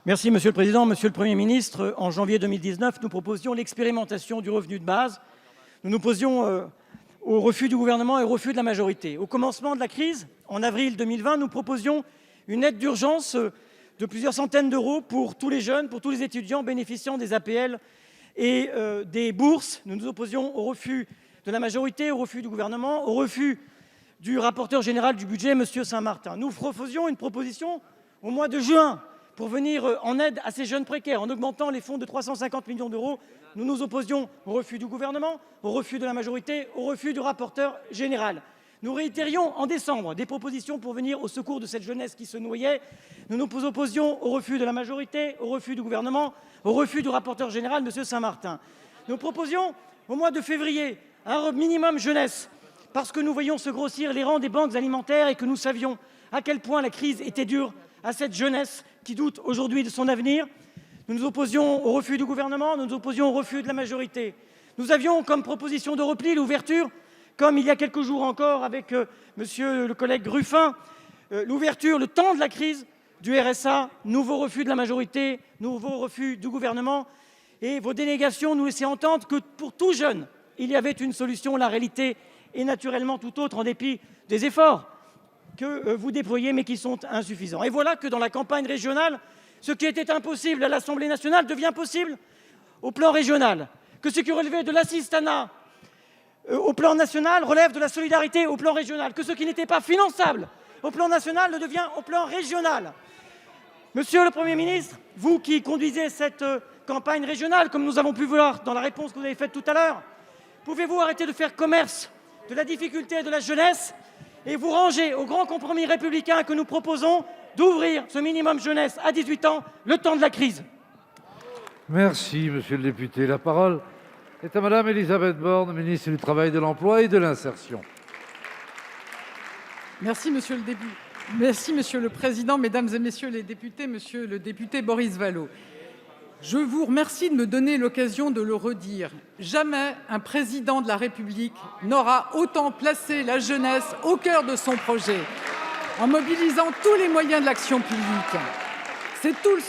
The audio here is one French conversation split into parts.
Merci Monsieur le Président. Monsieur le Premier ministre, en janvier 2019, nous proposions l'expérimentation du revenu de base. Nous nous opposions au refus du gouvernement et au refus de la majorité. Au commencement de la crise, en avril 2020, nous proposions une aide d'urgence de plusieurs centaines d'euros pour tous les jeunes, pour tous les étudiants bénéficiant des APL et des bourses. Nous nous opposions au refus de la majorité, au refus du gouvernement, au refus du rapporteur général du budget, M. Saint-Martin. Nous faisions une proposition au mois de juin pour venir en aide à ces jeunes précaires, en augmentant les fonds de 350 millions d'euros. Nous nous opposions au refus du gouvernement, au refus de la majorité, au refus du rapporteur général. Nous réitérions en décembre des propositions pour venir au secours de cette jeunesse qui se noyait. Nous nous opposions au refus de la majorité, au refus du gouvernement, au refus du rapporteur général, M. Saint-Martin. Nous proposions au mois de février un minimum jeunesse, parce que nous voyions se grossir les rangs des banques alimentaires et que nous savions à quel point la crise était dure à cette jeunesse qui doute aujourd'hui de son avenir. Nous nous opposions au refus du gouvernement, nous nous opposions au refus de la majorité. Nous avions comme proposition de repli l'ouverture, comme il y a quelques jours encore avec monsieur le collègue Ruffin, l'ouverture, le temps de la crise du RSA, nouveau refus de la majorité, nouveau refus du gouvernement. Et vos délégations nous laissaient entendre que pour tout jeune, il y avait une solution. La réalité est naturellement tout autre, en dépit des efforts que vous déployez, mais qui sont insuffisants. Et voilà que dans la campagne régionale, ce qui était impossible à l'Assemblée nationale devient possible au plan régional, que ce qui relevait de l'assistanat au plan national relève de la solidarité au plan régional, que ce qui n'était pas finançable au plan national le devient au plan régional. Monsieur le Premier ministre, vous qui conduisez cette campagne régionale, comme nous avons pu voir dans la réponse que vous avez faite tout à l'heure, pouvez-vous arrêter de faire commerce de la difficulté de la jeunesse et vous ranger au grand compromis républicain que nous proposons d'ouvrir ce minimum jeunesse à 18 ans, le temps de la crise? Merci, monsieur le député. La parole est à madame Elisabeth Borne, ministre du Travail, de l'Emploi et de l'Insertion. Merci, monsieur le Président, mesdames et messieurs les députés, monsieur le député Boris Vallaud. Je vous remercie de me donner l'occasion de le redire. Jamais un président de la République n'aura autant placé la jeunesse au cœur de son projet, en mobilisant tous les moyens de l'action publique. C'est tout le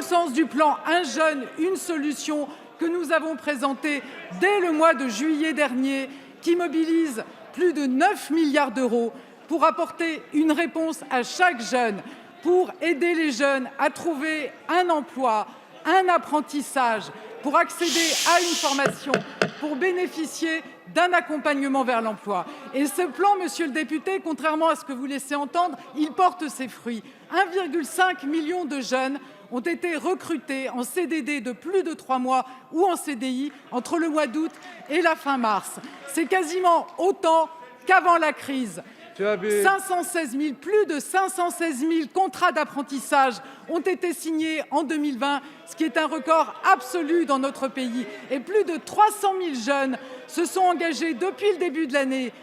sens du plan « Un jeune, une solution » que nous avons présenté dès le mois de juillet dernier, qui mobilise plus de 9 milliards d'euros pour apporter une réponse à chaque jeune, pour aider les jeunes à trouver un emploi, un apprentissage, pour accéder à une formation, pour bénéficier d'un accompagnement vers l'emploi. Et ce plan, monsieur le député, contrairement à ce que vous laissez entendre, il porte ses fruits. 1,5 million de jeunes ont été recrutés en CDD de plus de 3 mois ou en CDI entre le mois d'août et la fin mars. C'est quasiment autant qu'avant la crise. Plus de 516 000 contrats d'apprentissage ont été signés en 2020, ce qui est un record absolu dans notre pays. Et plus de 300 000 jeunes se sont engagés depuis le début de l'année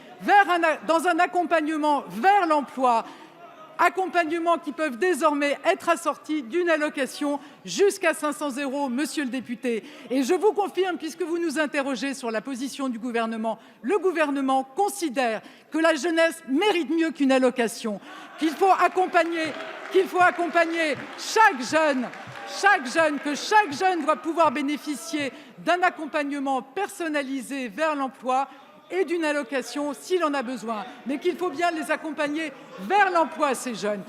dans un accompagnement vers l'emploi, accompagnement qui peuvent désormais être assortis d'une allocation jusqu'à 500 €, monsieur le député. Et je vous confirme, puisque vous nous interrogez sur la position du gouvernement, le gouvernement considère que la jeunesse mérite mieux qu'une allocation, qu'il faut accompagner chaque jeune, que chaque jeune doit pouvoir bénéficier d'un accompagnement personnalisé vers l'emploi et d'une allocation s'il en a besoin, mais qu'il faut bien les accompagner vers l'emploi, ces jeunes.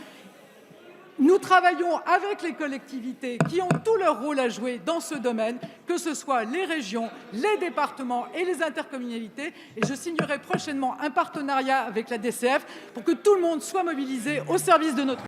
Nous travaillons avec les collectivités qui ont tout leur rôle à jouer dans ce domaine, que ce soit les régions, les départements et les intercommunalités. Et je signerai prochainement un partenariat avec la DCF pour que tout le monde soit mobilisé au service de notre